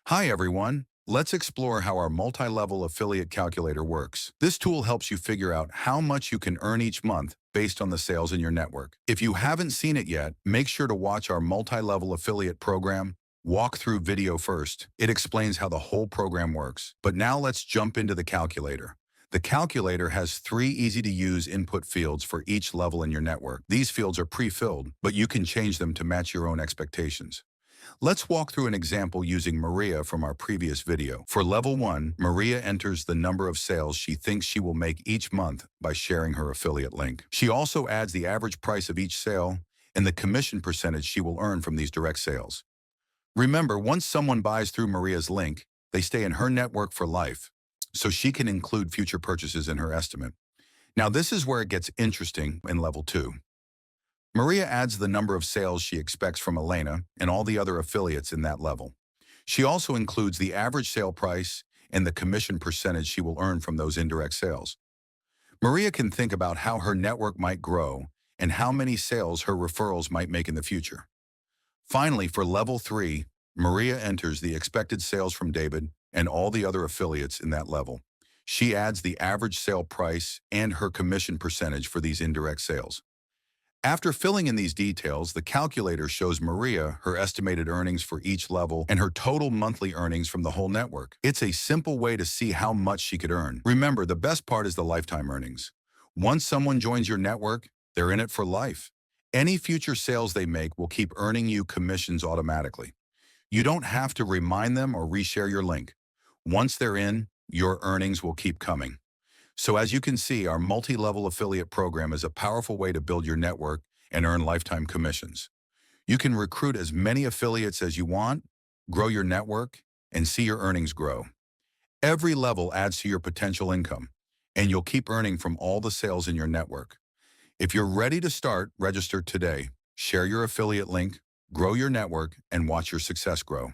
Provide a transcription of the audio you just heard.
Hi everyone. Let's explore how our multi-level affiliate calculator works. This tool helps you figure out how much you can earn each month based on the sales in your network. If you haven't seen it yet, make sure to watch our multi-level affiliate program walkthrough video first. It explains how the whole program works. But now let's jump into the calculator. The calculator has three easy-to-use input fields for each level in your network. These fields are pre-filled, but you can change them to match your own expectations. Let's walk through an example using Maria from our previous video. For level 1, Maria enters the number of sales she thinks she will make each month by sharing her affiliate link. She also adds the average price of each sale and the commission percentage she will earn from these direct sales. Remember, once someone buys through Maria's link, they stay in her network for life, so she can include future purchases in her estimate. Now, this is where it gets interesting in level 2. Maria adds the number of sales she expects from Elena and all the other affiliates in that level. She also includes the average sale price and the commission percentage she will earn from those indirect sales. Maria can think about how her network might grow and how many sales her referrals might make in the future. Finally, for level 3, Maria enters the expected sales from David and all the other affiliates in that level. She adds the average sale price and her commission percentage for these indirect sales. After filling in these details, the calculator shows Maria her estimated earnings for each level and her total monthly earnings from the whole network. It's a simple way to see how much she could earn. Remember, the best part is the lifetime earnings. Once someone joins your network, they're in it for life. Any future sales they make will keep earning you commissions automatically. You don't have to remind them or reshare your link. Once they're in, your earnings will keep coming. So as you can see, our multi-level affiliate program is a powerful way to build your network and earn lifetime commissions. You can recruit as many affiliates as you want, grow your network, and see your earnings grow. Every level adds to your potential income, and you'll keep earning from all the sales in your network. If you're ready to start, register today. Share your affiliate link, grow your network, and watch your success grow.